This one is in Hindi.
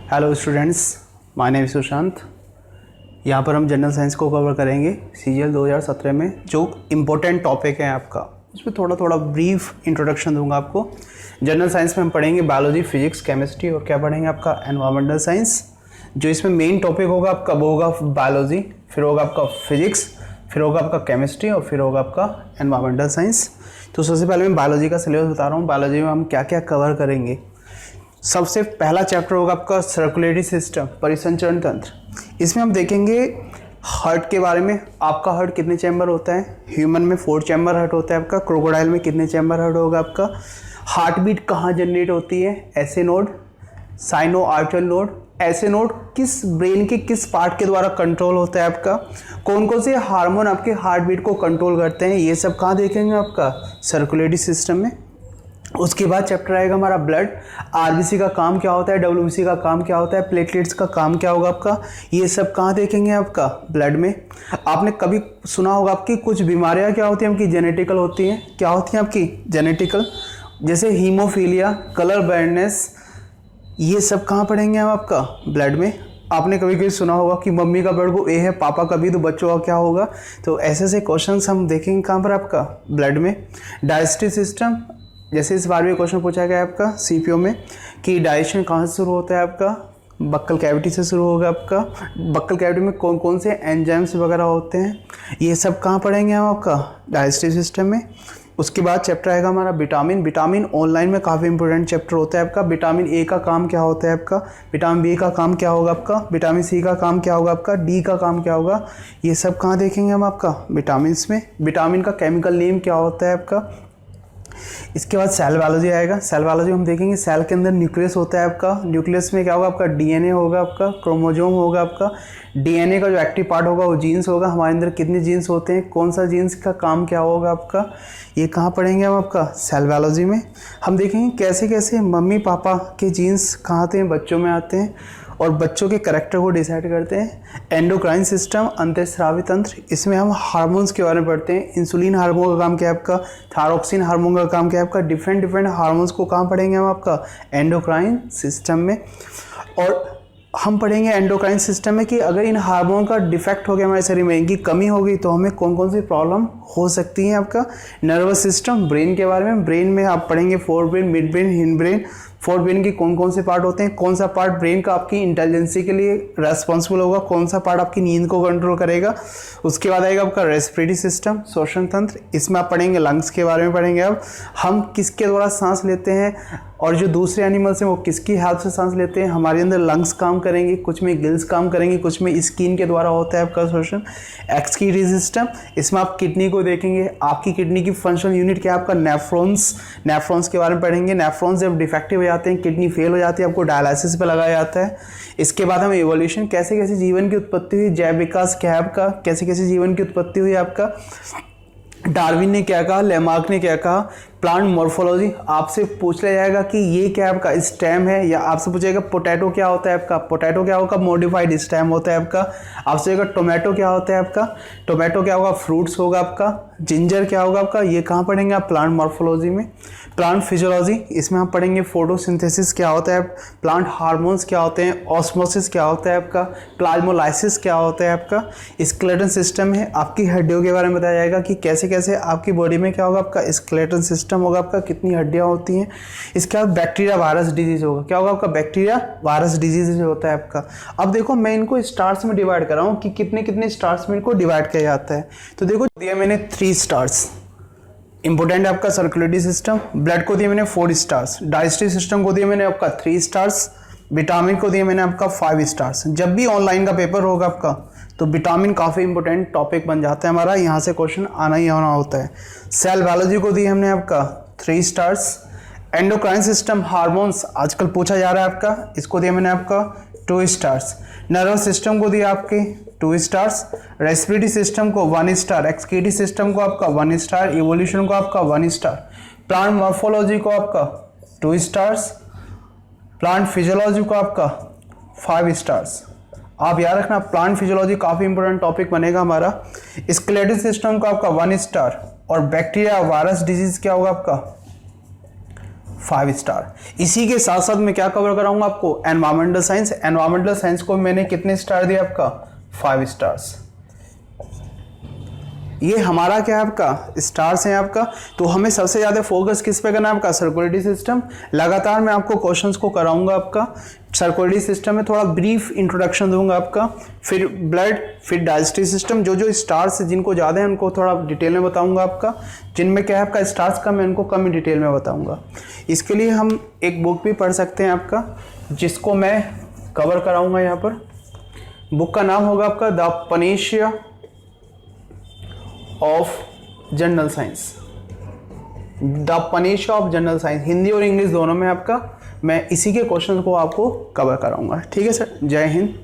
Hello students, my name Sushant. यहाँ पर हम जनरल साइंस को कवर करेंगे सीजीएल 2017 में। जो इम्पोर्टेंट टॉपिक है आपका उसमें थोड़ा थोड़ा ब्रीफ इंट्रोडक्शन दूंगा आपको। जनरल साइंस में हम पढ़ेंगे बायोलॉजी, फिजिक्स, केमिस्ट्री और क्या पढ़ेंगे आपका एनवायरमेंटल साइंस। जो इसमें मेन टॉपिक होगा आपका वो होगा बायोलॉजी, फिर होगा आपका फिजिक्स, फिर होगा आपका केमिस्ट्री और फिर होगा आपका एनवायरमेंटल साइंस। तो सबसे पहले मैं बायोलॉजी का सिलेबस बता रहा हूँ। बायोलॉजी में हम क्या क्या कवर करेंगे। सबसे पहला चैप्टर होगा आपका सर्कुलेटरी सिस्टम, परिसंचरण तंत्र। इसमें हम देखेंगे हार्ट के बारे में। आपका हार्ट कितने चैम्बर होता है? ह्यूमन में 4 चैम्बर हार्ट होता है आपका। क्रोकोडाइल में कितने चैम्बर हार्ट होगा आपका? हार्ट बीट कहाँ जनरेट होती है? ऐसे नोड, साइनो आर्टरियल नोड। ऐसे नोड किस ब्रेन के किस पार्ट के द्वारा कंट्रोल होता है आपका? कौन कौन से हार्मोन आपके हार्ट बीट को कंट्रोल करते हैं? ये सब कहाँ देखेंगे आपका? सर्कुलेटरी सिस्टम में। उसके बाद चैप्टर आएगा हमारा ब्लड। आरबीसी का काम क्या होता है, डब्ल्यूबीसी का काम क्या होता है, प्लेटलेट्स का काम क्या होगा आपका, ये सब कहाँ देखेंगे आपका? ब्लड में। आपने कभी सुना होगा आपकी कुछ बीमारियां क्या होती हैं आपकी? जेनेटिकल होती हैं। क्या होती हैं आपकी? जेनेटिकल। जैसे हीमोफीलिया, कलर ब्लाइंडनेस, ये सब कहाँ पढ़ेंगे हम आपका? ब्लड में। आपने कभी कभी सुना होगा कि मम्मी का ब्लड ग्रुप ए है, पापा का भी, तो बच्चों का क्या होगा? तो ऐसे ऐसे क्वेश्चंस हम देखेंगे कहाँ पर आपका? ब्लड में। डाइजेस्टिव सिस्टम, जैसे इस बार भी क्वेश्चन पूछा गया है आपका सीपीओ में कि डाइजेशन कहाँ से शुरू होता है आपका? बक्कल कैविटी से शुरू होगा आपका। बक्कल कैविटी में कौन कौन से एंजाइम्स वगैरह होते हैं, ये सब कहाँ पढ़ेंगे हम आपका? डाइजेस्टिव सिस्टम में। उसके बाद चैप्टर आएगा हमारा विटामिन। विटामिन ऑनलाइन में काफ़ी इंपॉर्टेंट चैप्टर होता है आपका। विटामिन ए का काम क्या होता है आपका? विटामिन बी का काम क्या होगा आपका? विटामिन सी का काम क्या होगा आपका? डी का काम क्या होगा? ये सब कहाँ देखेंगे हम आपका? विटामिन्स में। विटामिन का केमिकल नेम क्या होता है आपका? इसके बाद सेल बायोलॉजी आएगा। सेल बायोलॉजी हम देखेंगे सेल के अंदर न्यूक्लियस होता है आपका। न्यूक्लियस में क्या होगा आपका? डीएनए होगा आपका, क्रोमोजोम होगा आपका। डीएनए का जो एक्टिव पार्ट होगा वो जीन्स होगा। हमारे अंदर कितने जीन्स होते हैं, कौन सा जीन्स का काम क्या होगा आपका? ये कहाँ पढ़ेंगे हम आपका? सेल बायोलॉजी में। हम देखेंगे कैसे कैसे मम्मी पापा के जीन्स कहाँ आते हैं, बच्चों में आते हैं और बच्चों के करैक्टर को डिसाइड करते हैं। एंडोक्राइन सिस्टम, अंतःस्रावी तंत्र, इसमें हम हार्मोन्स के बारे में पढ़ते हैं। इंसुलिन हार्मोन का काम क्या है आपका? थायरोक्सिन हार्मोन का काम क्या है आपका? डिफरेंट डिफरेंट हार्मोन्स को कहाँ पढ़ेंगे हम आपका? एंडोक्राइन सिस्टम में। और हम पढ़ेंगे एंडोक्राइन सिस्टम में कि अगर इन हार्मोन का डिफेक्ट हो गया, हमारे शरीर में इनकी कमी हो गई तो हमें कौन कौन सी प्रॉब्लम हो सकती है आपका? नर्वस सिस्टम, ब्रेन के बारे में। ब्रेन में आप पढ़ेंगे fore brain, mid brain, hind brain. Fore brain के कौन कौन से पार्ट होते हैं, कौन सा पार्ट ब्रेन का आपकी इंटेलिजेंसी के लिए रेस्पॉन्सिबल होगा, कौन सा पार्ट आपकी नींद को कंट्रोल करेगा। उसके बाद आएगा आपका रेस्पिरेटरी सिस्टम, श्वसन तंत्र। इसमें आप पढ़ेंगे लंग्स के बारे में पढ़ेंगे। अब हम किसके द्वारा सांस लेते हैं और जो दूसरे एनिमल्स हैं वो किसकी हेल्प से सांस लेते हैं। हमारे अंदर लंग्स काम करेंगे, कुछ में गिल्स काम करेंगे, कुछ में स्किन के द्वारा होता है आपका श्वसन। एक्सक्रीटरी सिस्टम, इसमें आप किडनी को देखेंगे। आपकी किडनी की फंक्शनल यूनिट क्या है आपका? नेफ्रॉन्स। नेफ्रॉन्स के बारे में पढ़ेंगे। नेफ्रॉन्स जब डिफेक्टिव हो जाते हैं, किडनी फेल हो जाती है, आपको डायलिसिस पे लगाया जाता है। इसके बाद हम इवोल्यूशन, कैसे कैसे जीवन की उत्पत्ति हुई, जैव विकास क्या है आपका, कैसे कैसे जीवन की उत्पत्ति हुई आपका। डार्विन ने क्या कहा, लेमार्क ने क्या कहा। प्लांट मॉर्फोलॉजी, आपसे पूछ लिया जाएगा कि ये क्या आपका स्टेम है, या आपसे पूछेगा पोटैटो क्या होता है आपका? पोटैटो क्या होगा? मॉडिफाइड स्टेम होता है आपका। आपसे पूछेगा टोमेटो क्या होता है आपका? टोमेटो क्या होगा? फ्रूट्स होगा आपका। जिंजर क्या होगा आपका? ये कहाँ पढ़ेंगे आप? प्लांट मॉर्फोलॉजी में। प्लांट फिजियोलॉजी, इसमें हम पढ़ेंगे फोटोसिंथेसिस क्या होता है, प्लांट हार्मोन्स क्या होते हैं, ऑस्मोसिस क्या होता है आपका, प्लाज्मोलाइसिस क्या होता है आपका। स्केलेटन सिस्टम है, आपकी हड्डियों के बारे में बताया जाएगा कि कैसे कैसे आपकी बॉडी में क्या होगा आपका? स्केलेटन सिस्टम होगा आपका, कितनी हड्डियां होती हैं। इसके बाद बैक्टीरिया वायरस डिजीज होगा। क्या होगा आपका? बैक्टीरिया वायरस डिजीज होता है आपका। अब देखो मैं इनको स्टार्स में डिवाइड कर रहा हूँ कि कितने कितने स्टार्स में इनको डिवाइड किया जाता है। तो देखो दिया मैंने 3 स्टार्स। इंपोर्टेंट है आपका सर्कुलेटरी सिस्टम। ब्लड को दिए मैंने 4 स्टार्स। डाइजेस्टिव सिस्टम को दिए मैंने आपका 3 स्टार्स। विटामिन को दिए मैंने आपका 5 स्टार्स। जब भी ऑनलाइन का पेपर होगा आपका तो विटामिन काफ़ी इंपॉर्टेंट टॉपिक बन जाता है हमारा, यहाँ से क्वेश्चन आना ही आना होता है। सेल बायोलॉजी को दिए हमने आपका 3 स्टार्स। एंडोक्राइन सिस्टम, हार्मोन्स आजकल पूछा जा रहा है आपका, इसको दिया मैंने आपका 2 स्टार्स। नर्वस सिस्टम को दिया आपके 2 स्टार्स। रेस्पिरेटरी सिस्टम को 1 स्टार। एक्सक्रीटरी सिस्टम को आपका 1 स्टार। इवोल्यूशन को आपका 1 स्टार। प्लांट मॉर्फोलॉजी को आपका 2 स्टार्स। प्लांट फिजियोलॉजी को आपका 5 स्टार्स। आप याद रखना प्लांट फिजियोलॉजी काफ़ी इंपॉर्टेंट टॉपिक बनेगा हमारा। स्केलेटन सिस्टम को आपका 1 स्टार और बैक्टीरिया वायरस डिजीज क्या होगा आपका 5 स्टार। इसी के साथ साथ मैं क्या कवर कराऊंगा आपको, एनवायरमेंटल साइंस। एनवायरमेंटल साइंस को मैंने कितने स्टार दिया आपका, 5 स्टार्स। ये हमारा क्या है आपका, स्टार्स है आपका। तो हमें सबसे ज़्यादा फोकस किस पे करना है आपका, सर्कुलेटरी सिस्टम। लगातार मैं आपको क्वेश्चंस को कराऊंगा आपका सर्कुलेटरी सिस्टम में, थोड़ा ब्रीफ इंट्रोडक्शन दूंगा आपका, फिर ब्लड, फिर डाइजेस्टिव सिस्टम। जो स्टार्स जिनको ज़्यादा हैं उनको थोड़ा डिटेल में बताऊंगा आपका, जिनमें क्या है आपका स्टार्स कम है उनको कम डिटेल में बताऊंगा। इसके लिए हम एक बुक भी पढ़ सकते हैं आपका, जिसको मैं कवर कराऊंगा यहाँ पर। बुक का नाम होगा आपका the panacea of general science. The panacea of general science, Hindi और इंग्लिश दोनों में आपका। मैं इसी के क्वेश्चन को आपको कवर कराऊंगा। ठीक है सर, जय हिंद।